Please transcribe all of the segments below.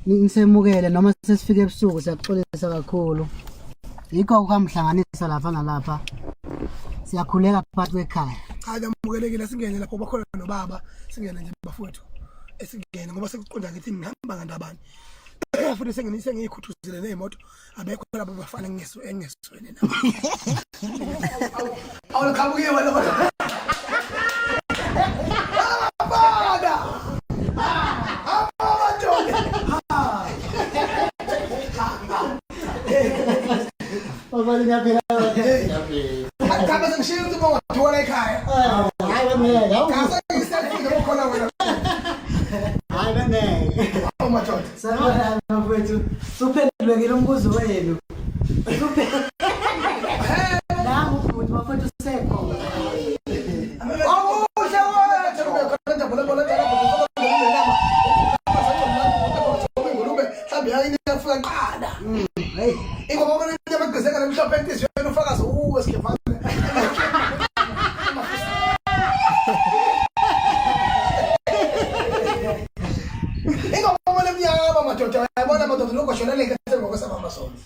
Nisemukele noma sesifike ebusuku siyaxolisa kakhulu. Yikho ukamhlanganisa lapha nalapha. Siyakhuleka phakathi kwekhaya. Cha ngiyamukelekile singene lapho bakhona nobaba singene nje bafowethu esingene ngoba sekuqonda ukuthi ngihamba ngandabani. Futhi senginise ngiyikhuthuzile nemoto abekho labo bafana engesweni nabo. Awukhabuke wena. Bali ngaphela Akaba sengishiya ukuthi bongathola ekhaya. Hayi bamele Kasa ngiselfie ngokhona wena. Hayi bamele Madoda. Sabona mfowethu suphendulekile umbuzo wenu. Nangu futhi mfowethu sekho. Hey, ingoba bona nabagezeka namhlophe entizweni ufakazi esikhephana. Ingoba bona emnyama madoda yabona madoda lokho shonele ngase ngokwesaba amasonto.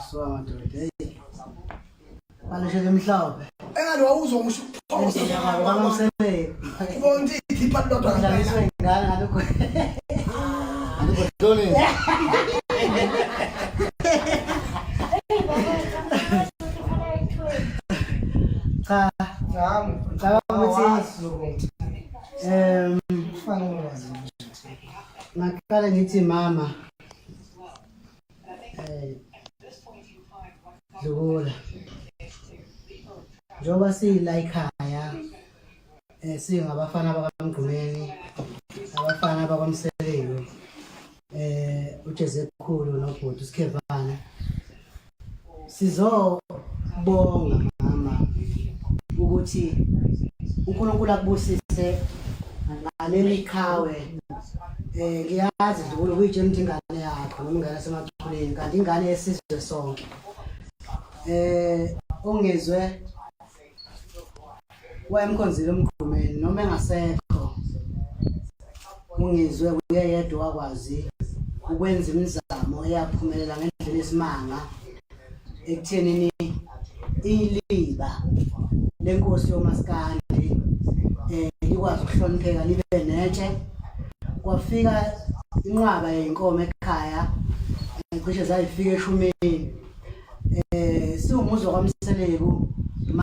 So madoda hey. Balishele emhlophe. Engani wawuzwa ngisho Bamamsele. Bonke ikhipha lodwa ngempela. Ngana ngalokho. Alukho dole. Cha, ngaqala ngithi mama Dlula njoba sila ekhaya singabafana bakaMgqumeni abafana bakwamselelo uJezekhulu nobhuti uSikhevana sizobonga mama ukuthi uNkulunkulu akubusise ngaleli khawe ngiyazi Dlula kuyitshela ukuthi ingane yakho noma ingane semathuleni kanti ingane yesizwe sonke ongezwe wayemkhonzile uMgqumeni noma engasekho ungizwe uyedwa wakwazi ukwenza imizamo eyaphumelela ngendlela esimanga ekutheni iliba lenkosi yomaskandi likwazi ukuhlonipheka libe netshe kwafika inqwaba yenkomo ekhaya cishe zayifika eshumeni siwumuzo kwaMseleku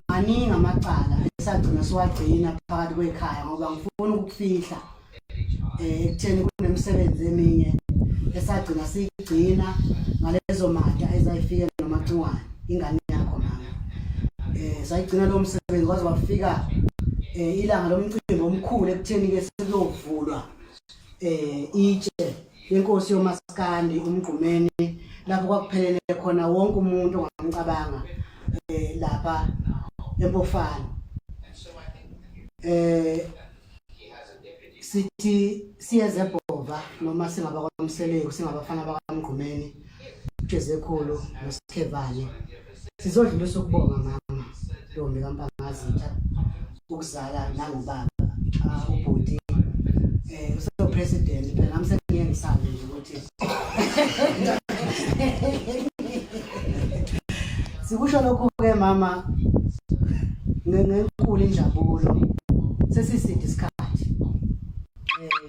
maningi amacala esagcina siwagcina phakathi kwekhaya ngoba ngifuna ukufihla ekutheni kunemisebenzi eminye esagcina sigcina ngalezo mata ezayifike nomacingwane ingane yakho mama sayigcina lo msebenzi kwaze wafika ilanga lomcimbi omkhulu ekutheni ke sizovulwa itshe yenkosi yomaskandi uMgqumeni lapho kwakuphelele khona wonke umuntu ongamcabanga lapha eMpofana sithi siyezebhova noma singaba kwaMseleku singabafana bakaMgqumeni uJezekhulu noSikhevane sizodlulisa ukubonga mama Ntombi kaMpangazitha ukuzala nangubaba ubhuti uso president phela nami sengiyengisabe nje ukuthi sikusho lokho ke mama ngenkulu injabulo sesiside isikhathi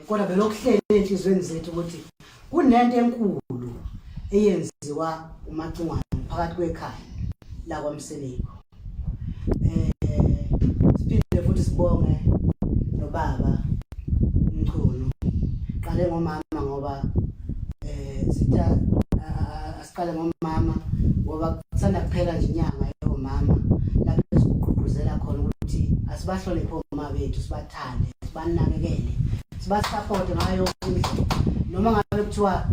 kodwa belokuhlela enhlizweni zethu ukuthi kunento enkulu eyenziwa umacingwane phakathi kwekhaya la kwaMseleku siphinde futhi sibonge nobaba Mchunu qale ngomama ngoba sitha asiqale ngomama ngoba kusanda kuphela nje inyanga yomama lapho sikugqugquzela khona ukuthi asibahloniphe omama bethu sibathande sibanakekele sibasupport ngayo noma ngabe kuthiwa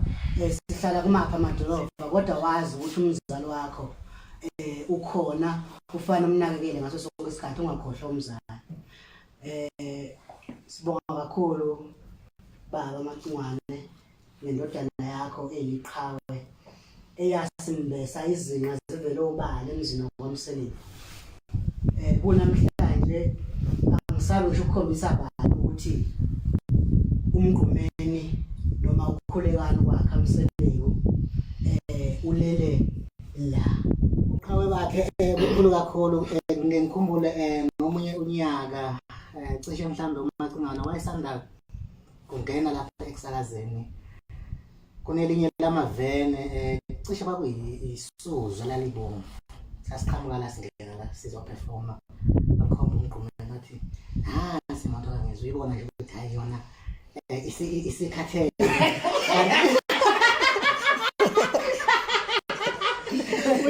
sihlala kumapha amadolobha kodwa wazi ukuthi umzali wakho ukhona ufana umnakekele ngaso sonke isikhathi ungakhohlwa umzali sibonga kakhulu baba Macingwane nendodana yakho eliqhawe eyasimbesa izinga zivele obala emzini kwaMseleku kunamhlanje angisabe nje ukukhombisa abantu ukuthi uMgqumeni noma ukukhulekana kwakhe uSeliku ulele la uqhawe bakhe kukhulu kakhulu ngikhumbule ngomunye unyaka cishe mhlawumbe uMacingana wayesanda kungena lapha ekusakazeni kunelinye lamavene cishe kwakuyisuzu lalibomvu sasiqhamuka la singena la sizoperforma bakhomba umgqumeni ngathi simoto ngizwe ibona nje ukuthi hayi yona isikhathele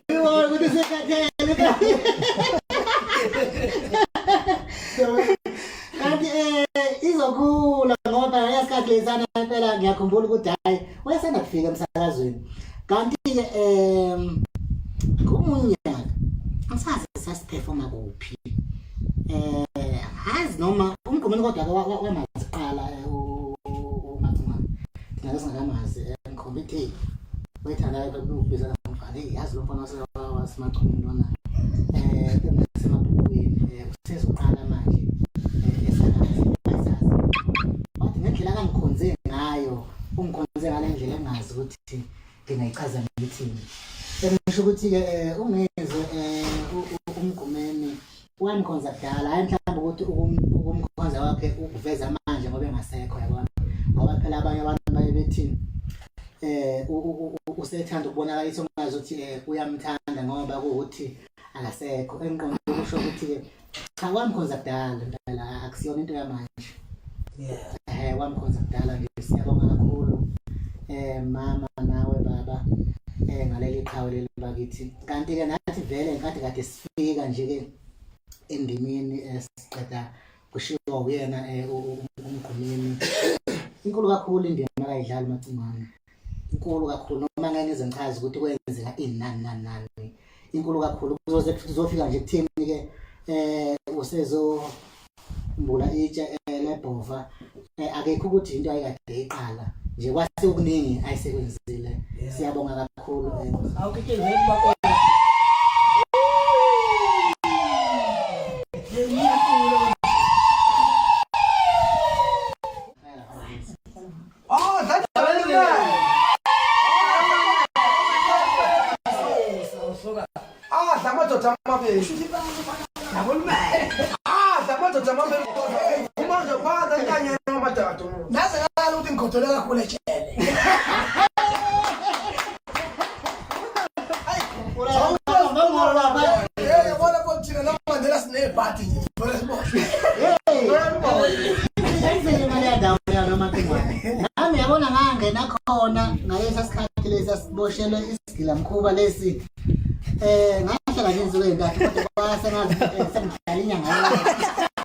uyibona ukuthi isikhathele kanti izokhula ngoba yasikhathi lesana impela ngiyakhumbula ukuthi hayi wayesanda kufika emsakazweni kanti-ke kumunyaka angisazi sasiperforma kuphi hazi noma umgqumeni kodwa wamaziqala uMacingana ngeke singakamazi ngikhomba ithi wayethanda ukubiza ngomfana yazi lo mfana wasemachumeni lona semabhukwini usezoqala manje esakazi wathi ngendlela kangikhonze ngayo ungikhonze ngale ndlela engazi ukuthi ngingayichaza ngithini ngisho ukuthi-ke ungezwe umgqumeni wangikhonza kudala hayi mhlawumbe ukuthi ukumkhonza wakhe ukuveza manje ngoba engasekho yabona ngoba phela abanye abantu baye bethi usethanda ukubonakalisa ungazi ukuthi uyamthanda ngoba kuwukuthi akasekho engqondweni kusho ukuthi-ke cha wamkhonza kudala impela akusiyona into yamanje wamkhonza kudala nje siyabonga kakhulu mama nawe baba ngaleli qhawe leli bakithi kanti-ke nathi vele nkathi kade sifika nje-ke endimini siqeda kushiwa uyena umgqumeni inkulu kakhulu indima akayidlala uMacingana inkulu kakhulu noma ngeke ngize ngichaze ukuthi kwenzeka inani inkulu kakhulu kuzofika nje kuthini-ke usezombula itshe lebhova akekho ukuthi into ayikade iqala nje kwase okuningi ayisekwenzile siyabonga kakhulu nami yabona ngangena khona ngalesa sikhathi lesi siboshelwe isigilamkhuba lesi ngahlala nje insuku ey'ntathu kodwa kwasengathi sengidlala inyanga